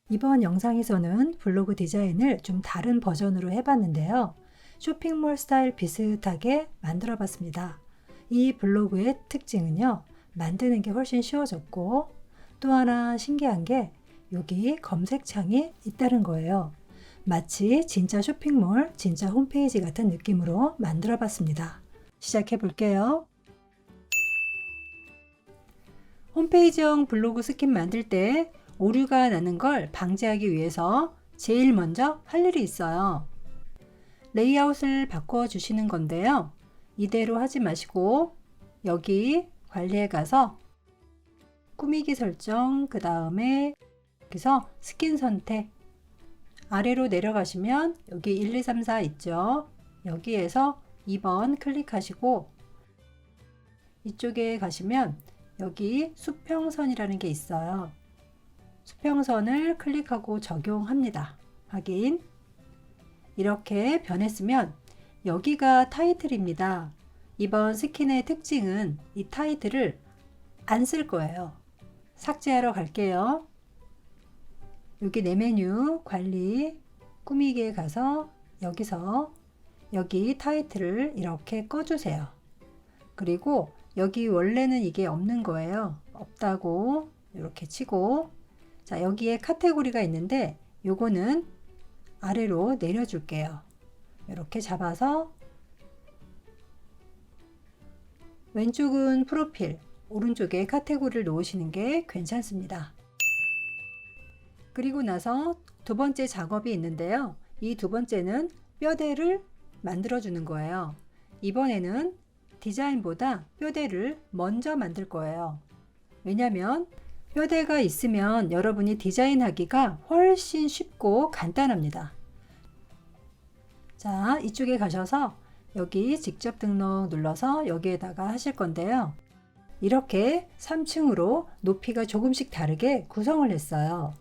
이번 영상에서는 블로그 디자인을 좀 다른 버전으로 해봤는데요. 쇼핑몰 스타일 비슷하게 만들어 봤습니다. 이 블로그의 특징은요, 만드는 게 훨씬 쉬워졌고, 또 하나 신기한 게 여기 검색창이 있다는 거예요. 마치 진짜 쇼핑몰, 진짜 홈페이지 같은 느낌으로 만들어 봤습니다. 시작해 볼게요. 홈페이지형 블로그 스킨 만들 때 오류가 나는 걸 방지하기 위해서 제일 먼저 할 일이 있어요. 레이아웃을 바꿔 주시는 건데요. 이대로 하지 마시고 여기 관리에 가서 꾸미기 설정, 그 다음에 여기서 스킨 선택, 아래로 내려가시면 여기 1, 2, 3, 4 있죠. 여기에서 2번 클릭하시고 이쪽에 가시면 여기 수평선이라는 게 있어요. 수평선을 클릭하고 적용합니다. 확인. 이렇게 변했으면 여기가 타이틀입니다. 이번 스킨의 특징은 이 타이틀을 안 쓸 거예요. 삭제하러 갈게요. 여기 내 메뉴 관리 꾸미기에 가서 여기서 여기 타이틀을 이렇게 꺼주세요. 그리고 여기 원래는 이게 없는 거예요. 없다고 이렇게 치고, 자, 여기에 카테고리가 있는데 요거는 아래로 내려줄게요. 이렇게 잡아서 왼쪽은 프로필, 오른쪽에 카테고리를 놓으시는 게 괜찮습니다. 그리고 나서 두 번째 작업이 있는데요. 이 두 번째는 뼈대를 만들어 주는 거예요. 이번에는 디자인보다 뼈대를 먼저 만들 거예요. 왜냐면 뼈대가 있으면 여러분이 디자인하기가 훨씬 쉽고 간단합니다. 자, 이쪽에 가셔서 여기 직접 등록 눌러서 여기에다가 하실 건데요. 이렇게 3층으로 높이가 조금씩 다르게 구성을 했어요.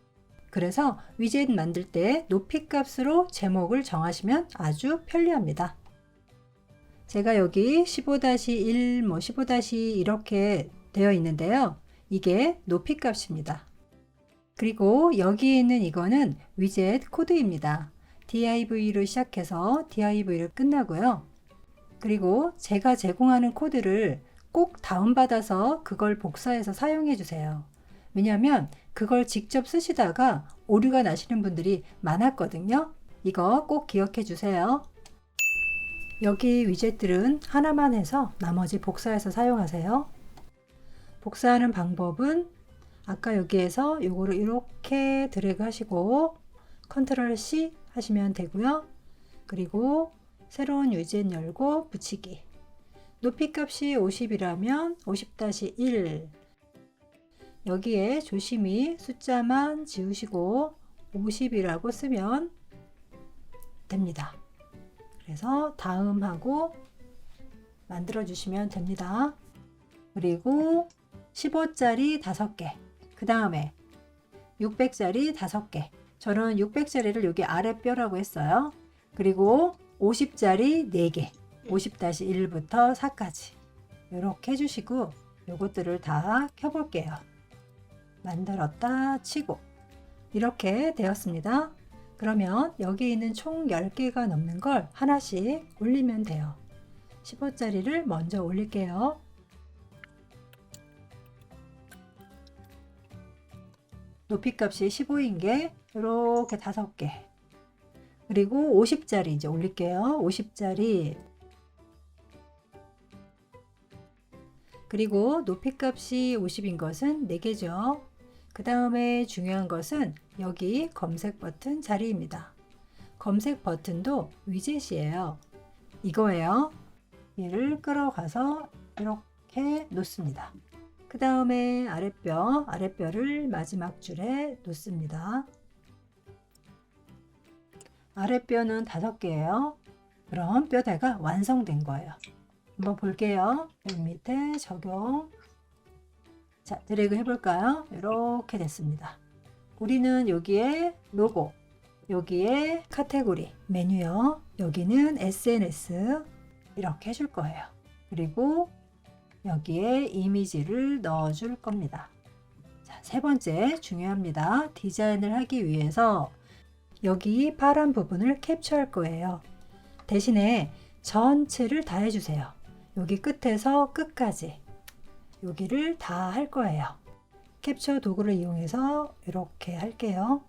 그래서 위젯 만들 때 높이 값으로 제목을 정하시면 아주 편리합니다. 제가 여기 15-1, 15- 이렇게 되어 있는데요. 이게 높이 값입니다. 그리고 여기 있는 이거는 위젯 코드입니다. div로 시작해서 div를 끝나고요. 그리고 제가 제공하는 코드를 꼭 다운받아서 그걸 복사해서 사용해 주세요. 왜냐하면 그걸 직접 쓰시다가 오류가 나시는 분들이 많았거든요. 이거 꼭 기억해 주세요. 여기 위젯들은 하나만 해서 나머지 복사해서 사용하세요. 복사하는 방법은 아까 여기에서 요거를 이렇게 드래그 하시고 컨트롤 C 하시면 되고요. 그리고 새로운 위젯 열고 붙이기. 높이 값이 50이라면 50-1 여기에 조심히 숫자만 지우시고 50이라고 쓰면 됩니다. 그래서 다음하고 만들어 주시면 됩니다. 그리고 15짜리 5개, 그 다음에 600짜리 5개. 저는 600짜리를 여기 아래 뼈라고 했어요. 그리고 50짜리 4개, 50-1부터 4까지 이렇게 해주시고 요것들을 다 켜볼게요. 만들었다 치고 이렇게 되었습니다. 그러면 여기 있는 총 10개가 넘는 걸 하나씩 올리면 돼요. 15짜리를 먼저 올릴게요. 높이 값이 15인 게 이렇게 5개. 그리고 50짜리 이제 올릴게요. 50짜리. 그리고 높이 값이 50인 것은 4개죠. 그 다음에 중요한 것은 여기 검색 버튼 자리입니다. 검색 버튼도 위젯이에요. 이거예요. 얘를 끌어가서 이렇게 놓습니다. 그 다음에 아랫뼈를 마지막 줄에 놓습니다. 아랫뼈는 5개예요. 그럼 뼈대가 완성된 거예요. 한번 볼게요. 맨 밑에 적용. 자, 드래그 해볼까요? 이렇게 됐습니다. 우리는 여기에 로고, 여기에 카테고리, 메뉴요. 여기는 SNS 이렇게 해줄 거예요. 그리고 여기에 이미지를 넣어줄 겁니다. 자, 세 번째 중요합니다. 디자인을 하기 위해서 여기 파란 부분을 캡처할 거예요. 대신에 전체를 다 해주세요. 여기 끝에서 끝까지 여기를 다 할 거예요. 캡처 도구를 이용해서 이렇게 할게요.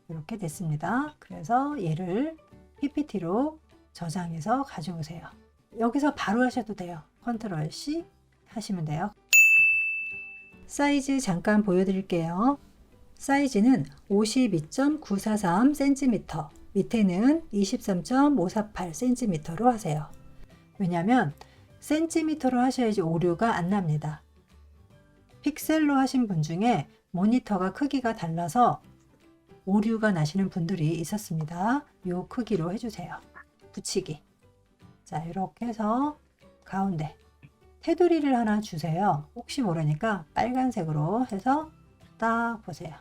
이렇게 됐습니다. 그래서 얘를 PPT로 저장해서 가져오세요. 여기서 바로 하셔도 돼요. 컨트롤 C 하시면 돼요. 사이즈 잠깐 보여드릴게요. 사이즈는 52.943cm, 밑에는 23.548cm로 하세요. 왜냐하면 센티미터로 하셔야지 오류가 안 납니다. 픽셀로 하신 분 중에 모니터가 크기가 달라서 오류가 나시는 분들이 있었습니다. 이 크기로 해주세요. 붙이기. 자, 이렇게 해서 가운데 테두리를 하나 주세요. 혹시 모르니까 빨간색으로 해서 딱 보세요.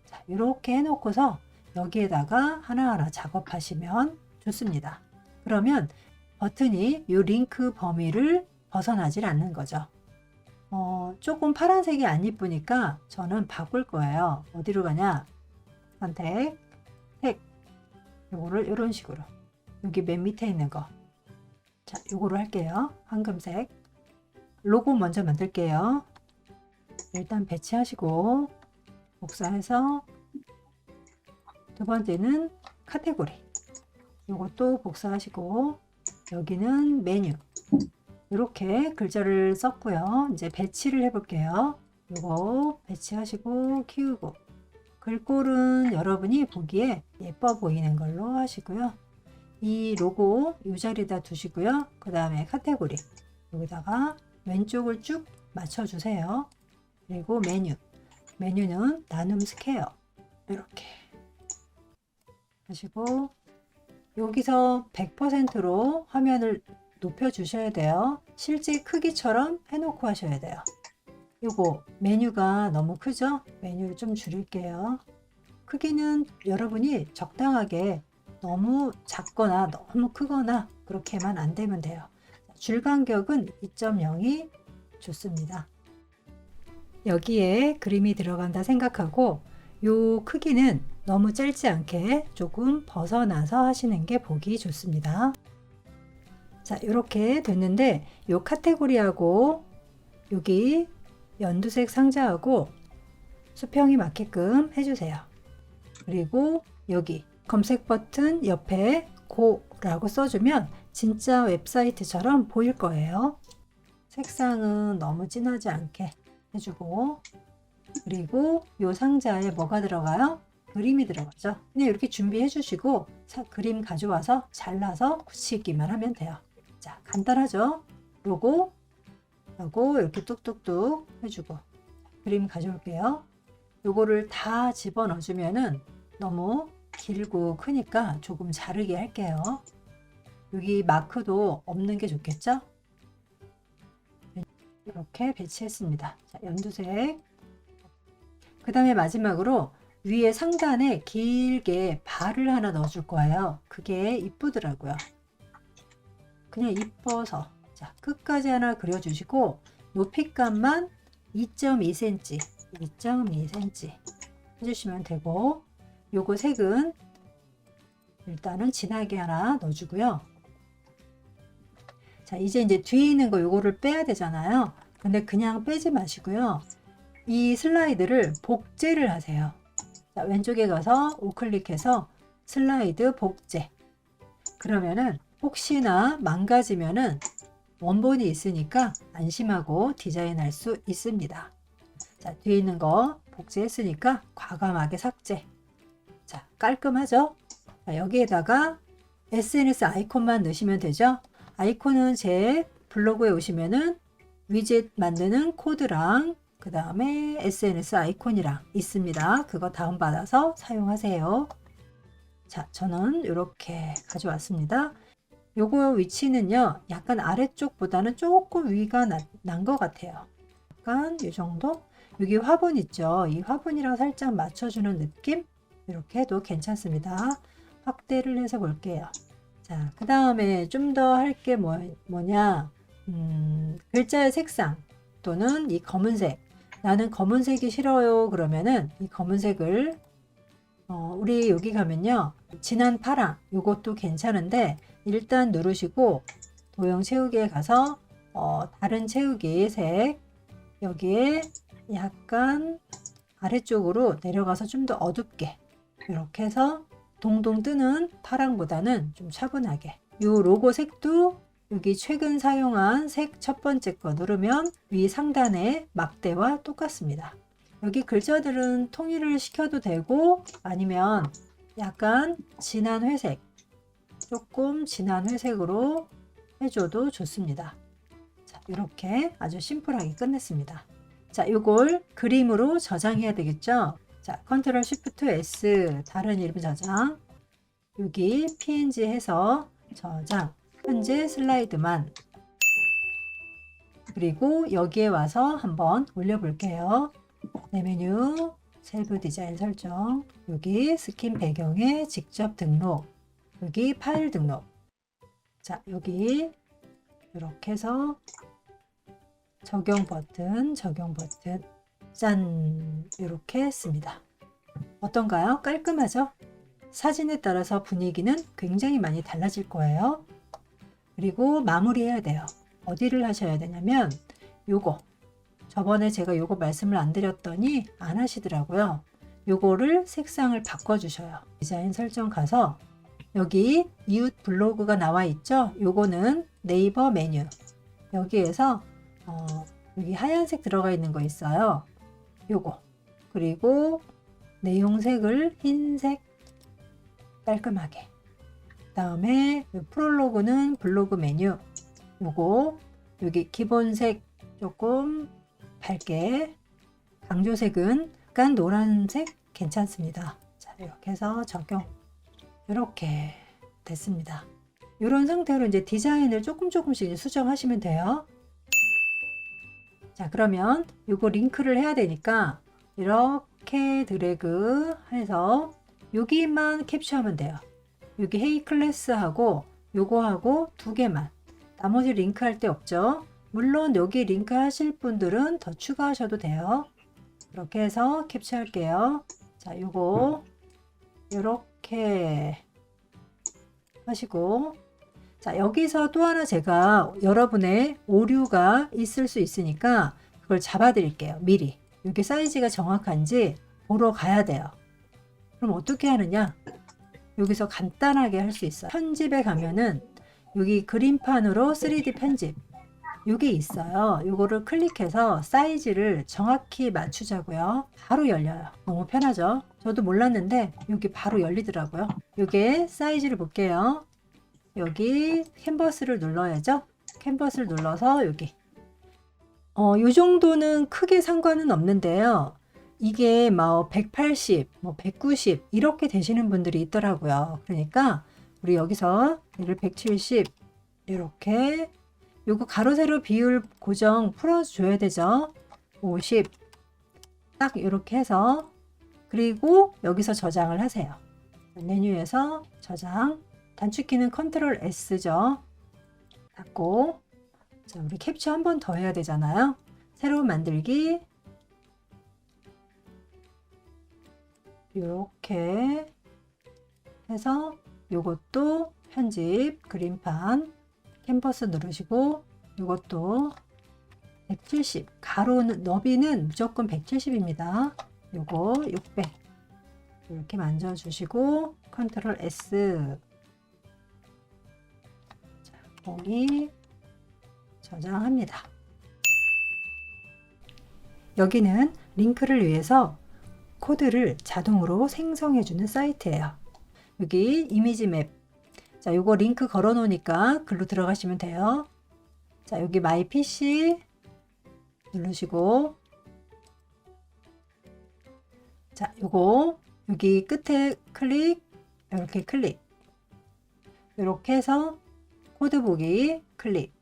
자, 이렇게 해놓고서 여기에다가 하나하나 작업하시면 좋습니다. 그러면 버튼이 이 링크 범위를 벗어나질 않는 거죠. 조금 파란색이 안 이쁘니까 저는 바꿀 거예요. 어디로 가냐? 선택, 택. 요거를 이런 식으로. 여기 맨 밑에 있는 거. 자, 요거로 할게요. 황금색. 로고 먼저 만들게요. 일단 배치하시고 복사해서 두 번째는 카테고리. 요것도 복사하시고 여기는 메뉴. 이렇게 글자를 썼고요. 이제 배치를 해볼게요. 요거 배치하시고 키우고 글꼴은 여러분이 보기에 예뻐 보이는 걸로 하시고요. 이 로고 이 자리에다 두시고요. 그 다음에 카테고리 여기다가 왼쪽을 쭉 맞춰주세요. 그리고 메뉴는 나눔 스퀘어 이렇게 하시고 여기서 100%로 화면을 높여 주셔야 돼요. 실제 크기처럼 해놓고 하셔야 돼요. 요거 메뉴가 너무 크죠? 메뉴를 좀 줄일게요. 크기는 여러분이 적당하게 너무 작거나 너무 크거나 그렇게만 안 되면 돼요. 줄 간격은 2.0이 좋습니다. 여기에 그림이 들어간다 생각하고 요 크기는 너무 짧지 않게 조금 벗어나서 하시는 게 보기 좋습니다. 자, 이렇게 됐는데 요 카테고리하고 여기 연두색 상자하고 수평이 맞게끔 해주세요. 그리고 여기 검색 버튼 옆에 고라고 써주면 진짜 웹사이트처럼 보일 거예요. 색상은 너무 진하지 않게 해주고 그리고 요 상자에 뭐가 들어가요? 그림이 들어가죠. 그냥 이렇게 준비해 주시고 그림 가져와서 잘라서 붙이기만 하면 돼요. 자, 간단하죠? 로고 하고 이렇게 뚝뚝뚝 해주고 그림 가져올게요. 요거를 다 집어넣어 주면은 너무 길고 크니까 조금 자르게 할게요. 여기 마크도 없는 게 좋겠죠? 이렇게 배치했습니다. 자, 연두색. 그 다음에 마지막으로 위에 상단에 길게 발을 하나 넣어줄 거예요. 그게 이쁘더라고요. 그냥 이뻐서. 자, 끝까지 하나 그려주시고 높이감만 2.2cm, 2.2cm 해주시면 되고 요거 색은 일단은 진하게 하나 넣어주고요. 자, 이제 뒤에 있는 거 요거를 빼야 되잖아요. 근데 그냥 빼지 마시고요. 이 슬라이드를 복제를 하세요. 자, 왼쪽에 가서 우클릭해서 슬라이드 복제. 그러면은 혹시나 망가지면은 원본이 있으니까 안심하고 디자인할 수 있습니다. 자, 뒤에 있는 거 복제했으니까 과감하게 삭제. 자, 깔끔하죠? 자, 여기에다가 SNS 아이콘만 넣으시면 되죠? 아이콘은 제 블로그에 오시면은 위젯 만드는 코드랑 그 다음에 SNS 아이콘이랑 있습니다. 그거 다운받아서 사용하세요. 자, 저는 이렇게 가져왔습니다. 요거 위치는요, 약간 아래쪽보다는 조금 위가 난 것 같아요. 약간 이 정도? 여기 화분 있죠? 이 화분이랑 살짝 맞춰주는 느낌? 이렇게 해도 괜찮습니다. 확대를 해서 볼게요. 자, 그 다음에 좀 더 할 게 뭐냐? 글자의 색상 또는 이 검은색. 나는 검은색이 싫어요. 그러면은 이 검은색을 우리 여기 가면요. 진한 파랑 이것도 괜찮은데 일단 누르시고 도형 채우기에 가서 다른 채우기 색 여기에 약간 아래쪽으로 내려가서 좀 더 어둡게 이렇게 해서 동동 뜨는 파랑보다는 좀 차분하게 이 로고 색도 여기 최근 사용한 색 첫 번째 거 누르면 위 상단의 막대와 똑같습니다. 여기 글자들은 통일을 시켜도 되고 아니면 약간 진한 회색 조금 진한 회색으로 해줘도 좋습니다. 자, 이렇게 아주 심플하게 끝냈습니다. 자, 이걸 그림으로 저장해야 되겠죠? 자, 컨트롤 쉬프트 S 다른 이름 저장 여기 PNG 해서 저장 현재 슬라이드만 그리고 여기에 와서 한번 올려볼게요. 내 메뉴 셀프 디자인 설정 여기 스킨 배경에 직접 등록 여기 파일 등록 자 여기 이렇게 해서 적용 버튼 짠 이렇게 했습니다. 어떤가요? 깔끔하죠? 사진에 따라서 분위기는 굉장히 많이 달라질 거예요. 그리고 마무리해야 돼요. 어디를 하셔야 되냐면 요거 저번에 제가 요거 말씀을 안 드렸더니 안 하시더라고요. 요거를 색상을 바꿔 주셔요. 디자인 설정 가서 여기 이웃 블로그가 나와 있죠. 요거는 네이버 메뉴 여기에서 여기 하얀색 들어가 있는 거 있어요. 요거 그리고 내용색을 흰색 깔끔하게 다음에 프롤로그는 블로그 메뉴 요거 여기 기본색 조금 밝게 강조색은 약간 노란색 괜찮습니다. 자 이렇게 해서 적용 이렇게 됐습니다. 이런 상태로 이제 디자인을 조금씩 수정하시면 돼요. 자 그러면 요거 링크를 해야 되니까 이렇게 드래그 해서 여기만 캡처하면 돼요. 여기 헤이 클래스하고 요거하고 두 개만 나머지 링크 할 데 없죠. 물론 여기 링크 하실 분들은 더 추가하셔도 돼요. 이렇게 해서 캡처할게요. 자 요거 이렇게 하시고 자 여기서 또 하나 제가 여러분의 오류가 있을 수 있으니까 그걸 잡아 드릴게요. 미리 이게 사이즈가 정확한지 보러 가야 돼요. 그럼 어떻게 하느냐 여기서 간단하게 할 수 있어요. 편집에 가면은 여기 그림판으로 3D 편집 이게 있어요. 이거를 클릭해서 사이즈를 정확히 맞추자고요. 바로 열려요. 너무 편하죠? 저도 몰랐는데 여기 바로 열리더라고요. 이게 사이즈를 볼게요. 여기 캔버스를 눌러야죠. 캔버스를 눌러서 여기 이 정도는 크게 상관은 없는데요. 이게 뭐 180, 뭐 190 이렇게 되시는 분들이 있더라고요. 그러니까 우리 여기서 얘를 170 이렇게 요거 가로 세로 비율 고정 풀어줘야 되죠. 50 딱 이렇게 해서 그리고 여기서 저장을 하세요. 메뉴에서 저장 단축키는 컨트롤 S죠. 닫고 자 우리 캡처 한 번 더 해야 되잖아요. 새로운 만들기 이렇게 해서 요것도 편집 그림판 캔버스 누르시고 이것도 170 가로는 너비는 무조건 170입니다. 요거 600 이렇게 만져 주시고 컨트롤 S 자, 거기 저장합니다. 여기는 링크를 위해서 코드를 자동으로 생성해 주는 사이트예요. 여기 이미지 맵 자, 요거 링크 걸어 놓으니까 글로 들어가시면 돼요. 자, 여기 마이 PC 누르시고 자, 요거 여기 끝에 클릭 이렇게 클릭 이렇게 해서 코드 보기 클릭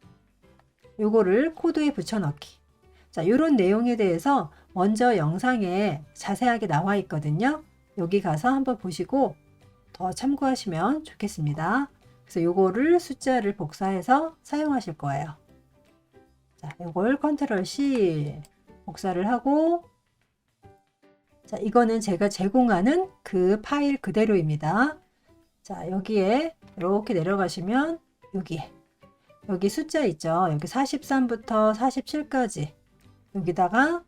요거를 코드에 붙여 넣기 자, 요런 내용에 대해서 먼저 영상에 자세하게 나와 있거든요. 여기 가서 한번 보시고 더 참고하시면 좋겠습니다. 그래서 요거를 숫자를 복사해서 사용하실 거예요. 자, 요걸 컨트롤 C 복사를 하고, 자, 이거는 제가 제공하는 그 파일 그대로입니다. 자, 여기에 이렇게 내려가시면 여기 숫자 있죠. 여기 43부터 47까지 여기다가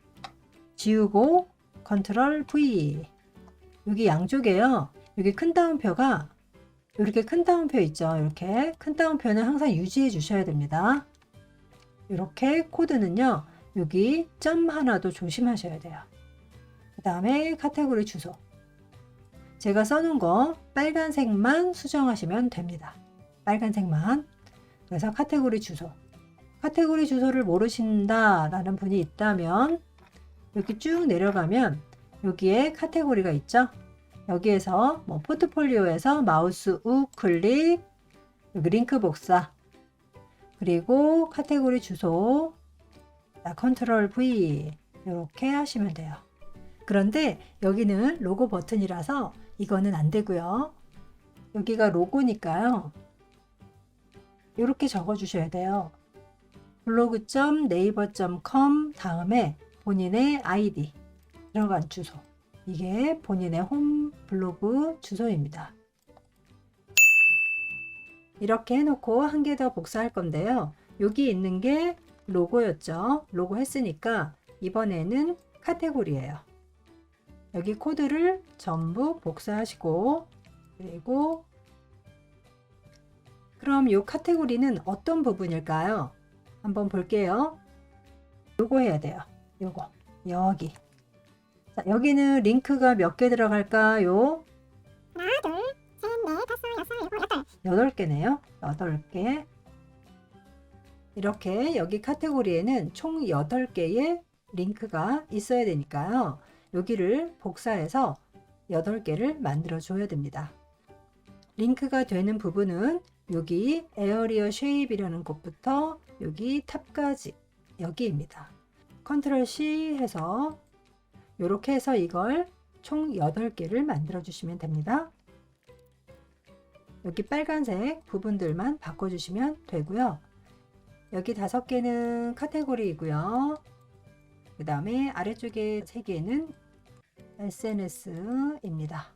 지우고 컨트롤 V. 여기 양쪽에요. 여기 큰 따옴표가 이렇게 큰 따옴표 있죠. 이렇게 큰 따옴표는 항상 유지해 주셔야 됩니다. 이렇게 코드는요. 여기 점 하나도 조심하셔야 돼요. 그 다음에 카테고리 주소. 제가 써놓은 거 빨간색만 수정하시면 됩니다. 빨간색만. 그래서 카테고리 주소. 카테고리 주소를 모르신다라는 분이 있다면 여기 쭉 내려가면 여기에 카테고리가 있죠. 여기에서 뭐 포트폴리오에서 마우스 우클릭, 여기 링크 복사, 그리고 카테고리 주소, 컨트롤 V 이렇게 하시면 돼요. 그런데 여기는 로고 버튼이라서 이거는 안 되고요. 여기가 로고니까요. 이렇게 적어 주셔야 돼요. 블로그.naver.com 다음에 본인의 아이디 들어간 주소. 이게 본인의 홈 블로그 주소입니다. 이렇게 해놓고 한 개 더 복사할 건데요. 여기 있는 게 로고였죠. 로고 했으니까 이번에는 카테고리예요. 여기 코드를 전부 복사하시고, 그리고 그럼 이 카테고리는 어떤 부분일까요? 한번 볼게요. 요거 해야 돼요. 요거 여기. 자, 여기는 링크가 몇 개 들어갈까요? 하나, 둘, 셋, 넷, 다섯, 여섯, 일곱, 여덟 여덟. 개네요. 8개. 이렇게 여기 카테고리에는 총 8개의 링크가 있어야 되니까요. 여기를 복사해서 8개를 만들어 줘야 됩니다. 링크가 되는 부분은 여기 에어리어 쉐입이라는 곳부터 여기 탑까지 여기입니다. 컨트롤 C 해서 이렇게 해서 이걸 총 8개를 만들어 주시면 됩니다. 여기 빨간색 부분들만 바꿔주시면 되고요. 여기 5개는 카테고리이고요. 그 다음에 아래쪽에 3개는 SNS입니다.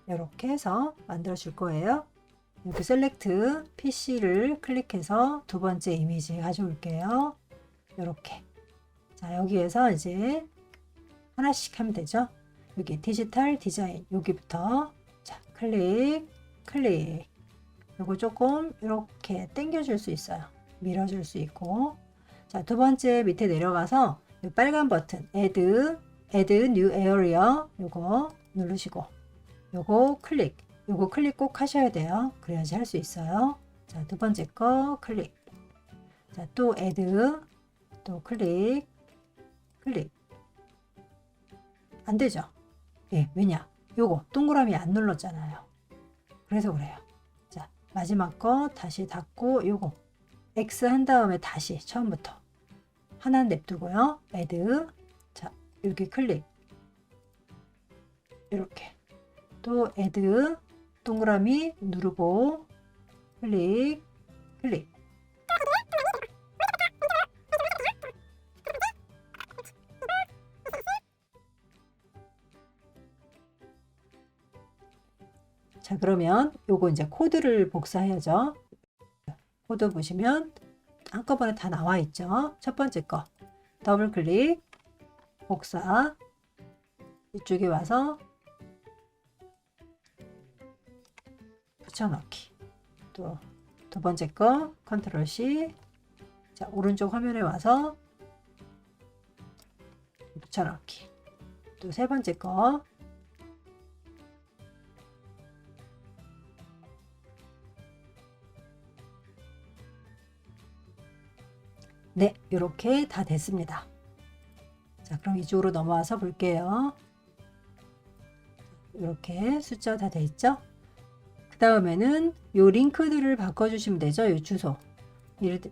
이렇게 해서 만들어 줄 거예요. 여기 셀렉트 PC를 클릭해서 두 번째 이미지 가져올게요. 이렇게. 자, 여기에서 이제 하나씩 하면 되죠. 여기 디지털 디자인 여기부터 자 클릭 요거 조금 이렇게 당겨 줄 수 있어요. 밀어 줄 수 있고. 자, 두 번째 밑에 내려가서 이 빨간 버튼 add new area 요거 누르시고 요거 클릭 꼭 하셔야 돼요. 그래야지 할 수 있어요. 자, 두 번째 거 클릭. 자, 또 add 또 클릭 안 되죠? 예, 왜냐? 요거 동그라미 안 눌렀잖아요. 그래서 그래요. 자, 마지막 거 다시 닫고 요거 X 한 다음에 다시 처음부터 하나 냅두고요. add. 자, 여기 클릭. 이렇게. 또 add 동그라미 누르고 클릭. 자, 그러면 요거 이제 코드를 복사해야죠. 코드 보시면 한꺼번에 다 나와 있죠. 첫 번째 거 더블 클릭 복사 이쪽에 와서 붙여넣기. 또 두 번째 거 컨트롤 C. 자, 오른쪽 화면에 와서 붙여넣기. 또 세 번째 거 네, 이렇게 다 됐습니다. 자, 그럼 이쪽으로 넘어와서 볼게요. 이렇게 숫자 다 돼 있죠? 그 다음에는 요 링크들을 바꿔주시면 되죠. 요 주소.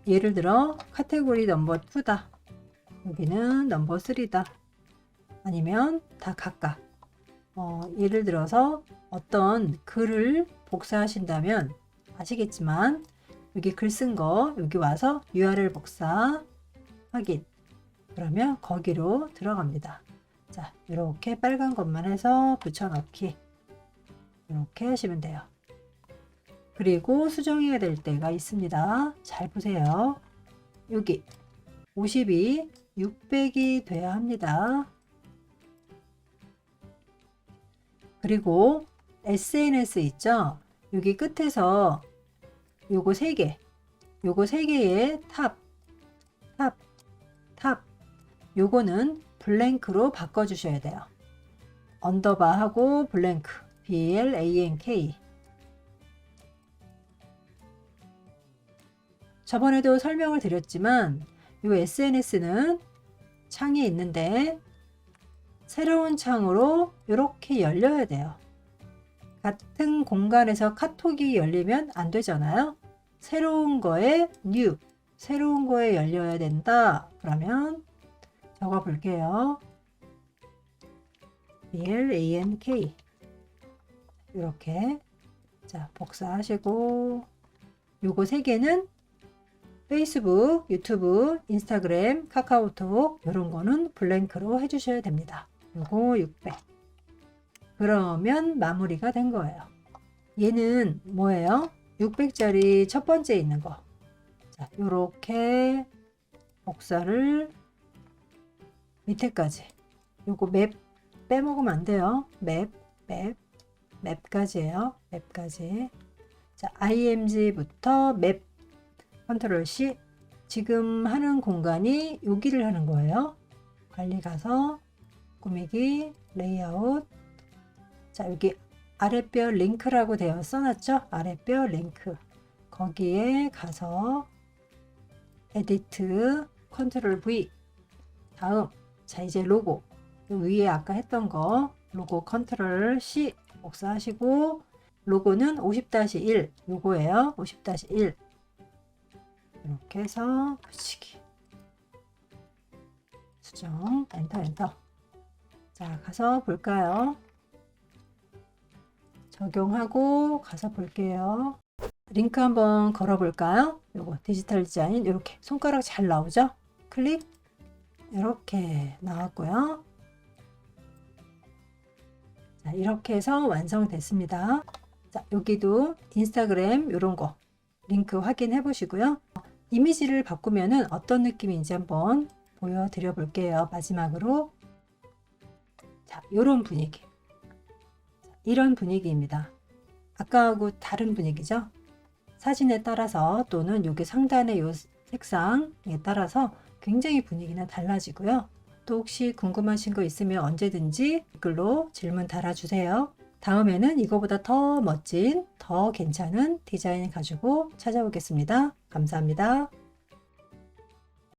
예를 들어 카테고리 넘버 2다. 여기는 넘버 3다. 아니면 다 각각. 예를 들어서 어떤 글을 복사하신다면 아시겠지만 여기 글 쓴 거 여기 와서 URL 복사 확인. 그러면 거기로 들어갑니다. 자, 이렇게 빨간 것만 해서 붙여넣기. 이렇게 하시면 돼요. 그리고 수정해야 될 때가 있습니다. 잘 보세요. 여기 50이 600이 돼야 합니다. 그리고 SNS 있죠? 여기 끝에서 요거 3개, 요거 3개의 탑, 요거는 블랭크로 바꿔주셔야 돼요. 언더바하고 블랭크, BLANK. 저번에도 설명을 드렸지만 이 SNS는 창이 있는데 새로운 창으로 이렇게 열려야 돼요. 같은 공간에서 카톡이 열리면 안 되잖아요. 새로운 거에 new, 새로운 거에 열려야 된다. 그러면 적어 볼게요. BLANK. 이렇게. 자, 복사하시고 요거 3개는 페이스북, 유튜브, 인스타그램, 카카오톡 이런 거는 블랭크로 해주셔야 됩니다. 요거 600. 그러면 마무리가 된 거예요. 얘는 뭐예요? 600짜리 첫 번째 있는 거. 자, 요렇게 복사를 밑에까지. 요거 맵 빼먹으면 안 돼요. 맵까지예요. 맵까지. 자, img부터 맵 컨트롤 C. 지금 하는 공간이 여기를 하는 거예요. 관리 가서 꾸미기, 레이아웃. 자, 여기 아랫뼈 링크라고 되어 써놨죠? 아랫뼈 링크. 거기에 가서 에디트, 컨트롤 V. 다음, 자, 이제 로고. 위에 아까 했던 거 로고 컨트롤 C 복사하시고 로고는 50-1 요거예요. 50-1 이렇게 해서 붙이기. 수정 엔터. 자, 가서 볼까요? 적용하고 가서 볼게요. 링크 한번 걸어 볼까요? 요거 디지털 디자인 이렇게 손가락 잘 나오죠? 클릭. 이렇게 나왔고요. 자, 이렇게 해서 완성됐습니다. 자, 여기도 인스타그램 이런 거 링크 확인해 보시고요. 이미지를 바꾸면은 어떤 느낌인지 한번 보여드려 볼게요. 마지막으로. 자, 이런 분위기. 이런 분위기입니다. 아까하고 다른 분위기죠? 사진에 따라서 또는 여기 상단의 요 색상에 따라서 굉장히 분위기는 달라지고요. 또 혹시 궁금하신 거 있으면 언제든지 댓글로 질문 달아주세요. 다음에는 이거보다 더 멋진, 더 괜찮은 디자인 가지고 찾아오겠습니다. 감사합니다.